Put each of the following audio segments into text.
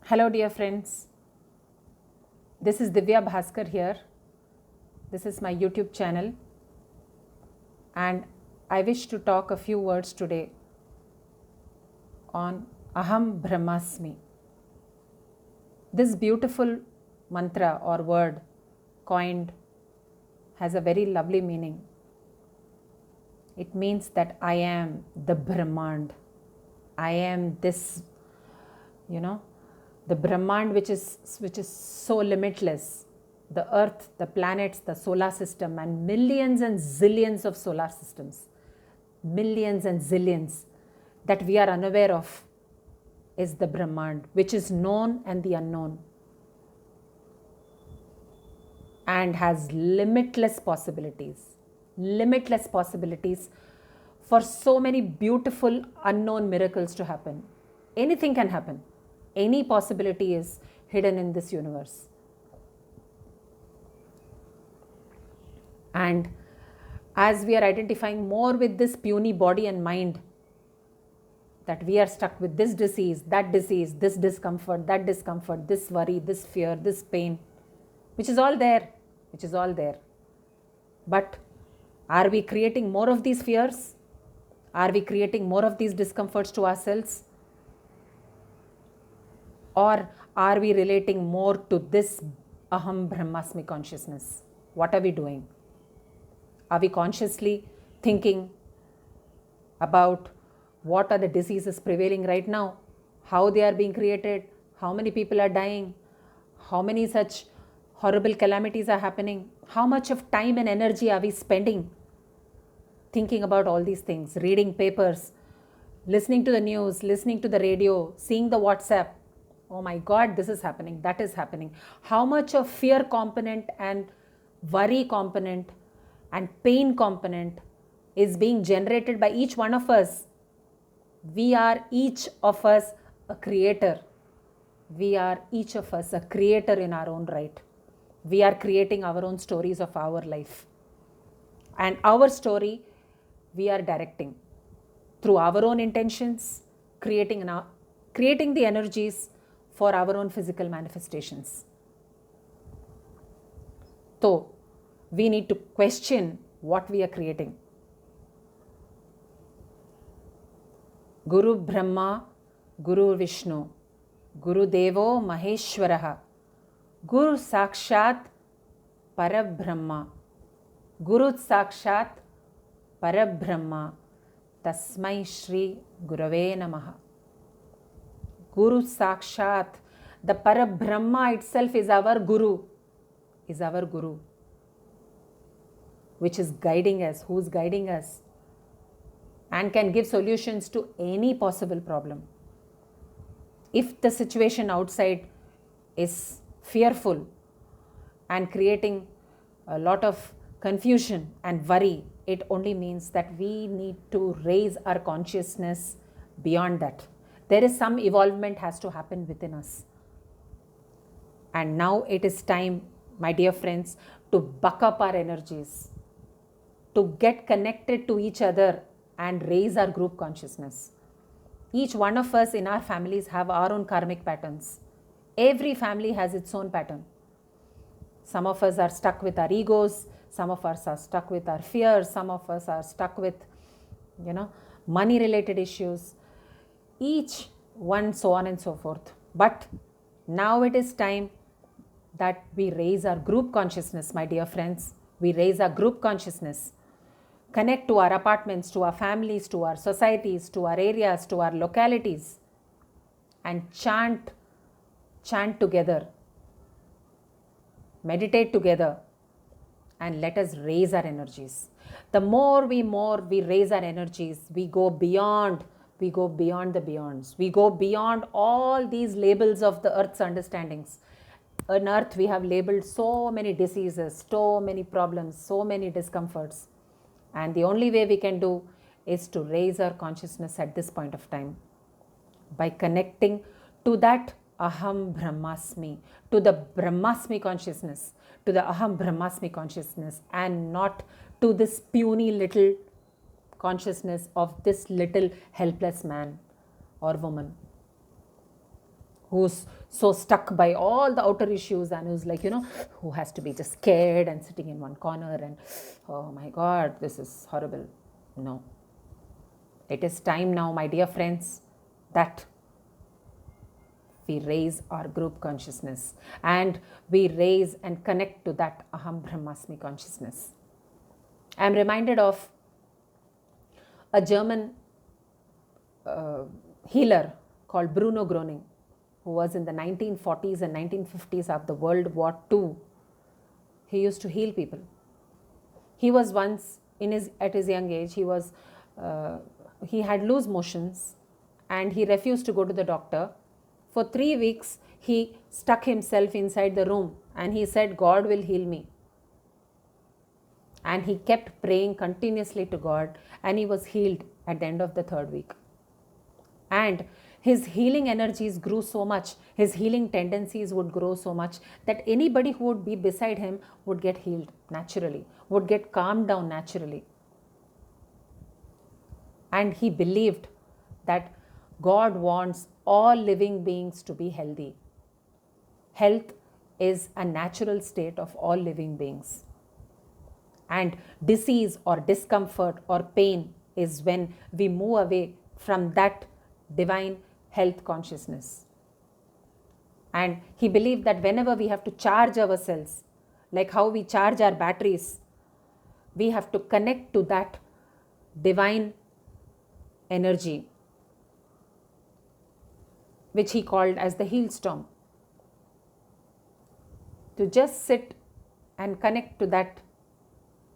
Hello, dear friends. This is Divya Bhaskar here. This is my YouTube channel, and I wish to talk a few words today on Aham Brahmasmi. This beautiful mantra or word coined has a very lovely meaning. It means that I am the Brahmand. I am this, the Brahmand which is so limitless. The earth, the planets, the solar system, and millions and zillions of solar systems, millions and zillions that we are unaware of, is the Brahmand, which is known and the unknown, and has limitless possibilities for so many beautiful unknown miracles to happen. Anything can happen. Any possibility is hidden in this universe. And as we are identifying more with this puny body and mind, that we are stuck with this disease, this discomfort, that discomfort, this worry, this fear, this pain, which is all there. But are we creating more of these fears? Are we creating more of these discomforts to ourselves? Or are we relating more to this Aham Brahmasmi consciousness? What are we doing? Are we consciously thinking about what are the diseases prevailing right now? How they are being created? How many people are dying? How many such horrible calamities are happening? How much of time and energy are we spending thinking about all these things? Reading papers, listening to the news, listening to the radio, seeing the WhatsApp. Oh my God, this is happening, that is happening. How much of fear component and worry component and pain component is being generated by each one of us? We are each of us a creator. We are each of us a creator in our own right. We are creating our own stories of our life. And our story, we are directing through our own intentions, creating the energies for our own physical manifestations. So, we need to question what we are creating. Guru Brahma, Guru Vishnu, Guru Devo Maheshwaraha, Guru Sakshat Parabrahma, Guru Sakshat Parabrahma, Tasmai Shri Gurave Namaha. Guru Sakshat, the Parabrahma itself is our Guru, which is guiding us, who is guiding us, and can give solutions to any possible problem. If the situation outside is fearful and creating a lot of confusion and worry, it only means that we need to raise our consciousness beyond that. There is some evolvement has to happen within us. And now it is time, my dear friends, to buck up our energies, to get connected to each other and raise our group consciousness. Each one of us in our families have our own karmic patterns. Every family has its own pattern. Some of us are stuck with our egos. Some of us are stuck with our fears. Some of us are stuck with, money related issues. Each one, so on and so forth. But now it is time that we raise our group consciousness, my dear friends. We raise our group consciousness. Connect to our apartments, to our families, to our societies, to our areas, to our localities, and chant together, meditate together, and let us raise our energies. The more we raise our energies, we go beyond the beyonds. We go beyond all these labels of the earth's understandings. On earth, we have labeled so many diseases, so many problems, so many discomforts. And the only way we can do is to raise our consciousness at this point of time by connecting to that Aham Brahmasmi, to the Brahmasmi consciousness, to the Aham Brahmasmi consciousness, and not to this puny little consciousness of this little helpless man or woman who's so stuck by all the outer issues and who's like, who has to be just scared and sitting in one corner and, oh my God, this is horrible. No. It is time now, my dear friends, that we raise our group consciousness and we raise and connect to that Aham Brahmasmi consciousness. I am reminded of a German healer called Bruno Groening, who was in the 1940s and 1950s of the World War II. He used to heal people. He was once, at his young age, he had loose motions and he refused to go to the doctor. For 3 weeks, he stuck himself inside the room and he said, God will heal me. And he kept praying continuously to God and he was healed at the end of the 3rd week. And his healing energies grew so much, his healing tendencies would grow so much that anybody who would be beside him would get healed naturally, would get calmed down naturally. And he believed that God wants all living beings to be healthy. Health is a natural state of all living beings. And disease or discomfort or pain is when we move away from that divine health consciousness. And he believed that whenever we have to charge ourselves, like how we charge our batteries, we have to connect to that divine energy, which he called as the hailstorm. To just sit and connect to that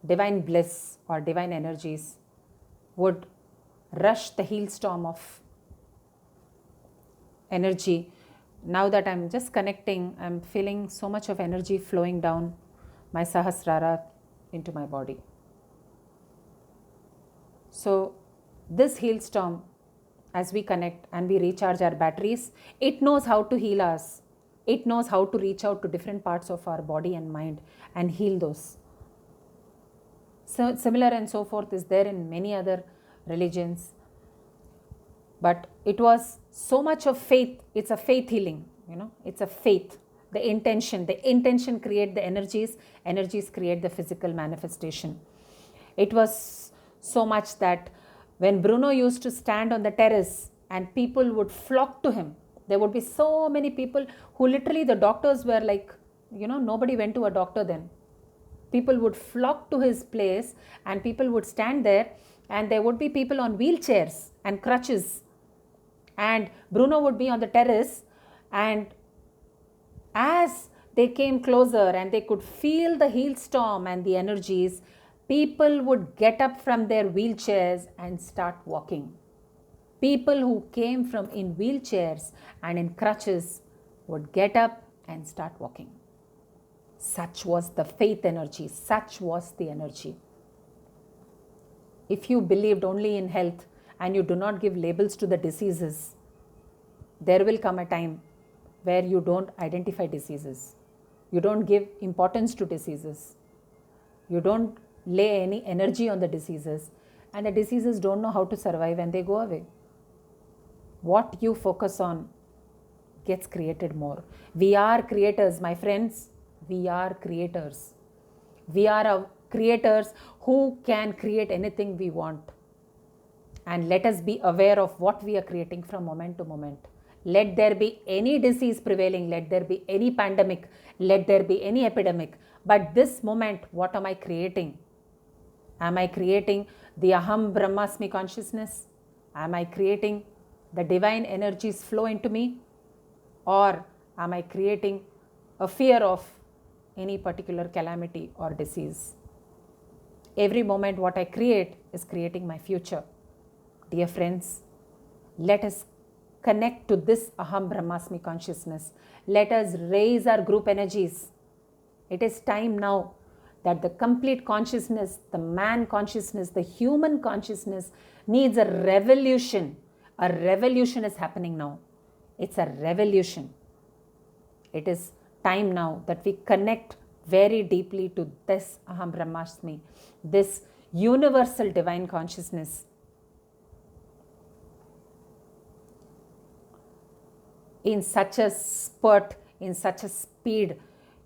divine bliss or divine energies would rush the hailstorm of energy. Now that I'm just connecting, I'm feeling so much of energy flowing down my Sahasrara into my body. So this hailstorm, as we connect and we recharge our batteries, it knows how to heal us. It knows how to reach out to different parts of our body and mind and heal those. So similar and so forth is there in many other religions. But it was so much of faith. It's a faith healing, it's a faith. The intention create the energies create the physical manifestation. It was so much that when Bruno used to stand on the terrace and people would flock to him, there would be so many people who literally the doctors were like, nobody went to a doctor then. People would flock to his place and people would stand there and there would be people on wheelchairs and crutches. And Bruno would be on the terrace, and as they came closer and they could feel the hailstorm and the energies, people would get up from their wheelchairs and start walking. People who came from in wheelchairs and in crutches would get up and start walking. Such was the faith energy. Such was the energy. If you believed only in health and you do not give labels to the diseases, there will come a time where you don't identify diseases. You don't give importance to diseases. You don't lay any energy on the diseases, and the diseases don't know how to survive and they go away. What you focus on gets created more. We are creators, my friends. We are creators. We are creators who can create anything we want. And let us be aware of what we are creating from moment to moment. Let there be any disease prevailing, let there be any pandemic, let there be any epidemic. But this moment, what am I creating? Am I creating the Aham Brahmasmi consciousness? Am I creating the divine energies flow into me? Or am I creating a fear of any particular calamity or disease? Every moment what I create is creating my future. Dear friends, let us connect to this Aham Brahmasmi consciousness. Let us raise our group energies. It is time now that the complete consciousness, the man consciousness, the human consciousness needs a revolution. A revolution is happening now. It's a revolution. It is time now that we connect very deeply to this Aham Brahmasmi, this universal divine consciousness. in such a spurt, in such a speed,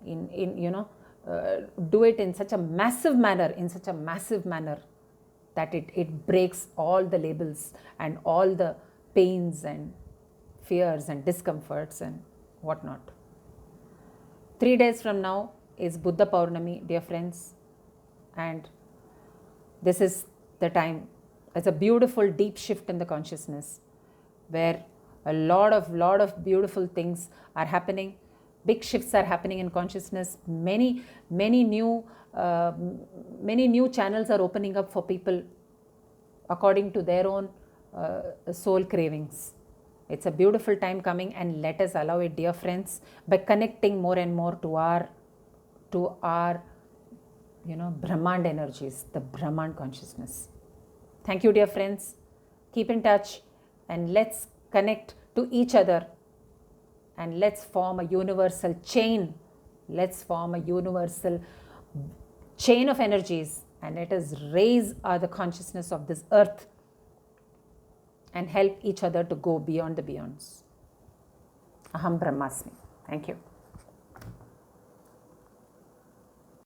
do it in such a massive manner, that it breaks all the labels and all the pains and fears and discomforts and whatnot. 3 days from now is Buddha Paurnami, dear friends, and this is the time. It's a beautiful deep shift in the consciousness where a lot of beautiful things are happening. Big shifts are happening in consciousness. Many new channels are opening up for people according to their own soul cravings. It's a beautiful time coming, and let us allow it, dear friends, by connecting more and more to our Brahmand energies, the Brahmand consciousness. Thank you, dear friends. Keep in touch and let's connect to each other, and let's form a universal chain. Let's form a universal chain of energies, and let us raise the consciousness of this earth and help each other to go beyond the beyonds. Aham Brahmasmi. Thank you.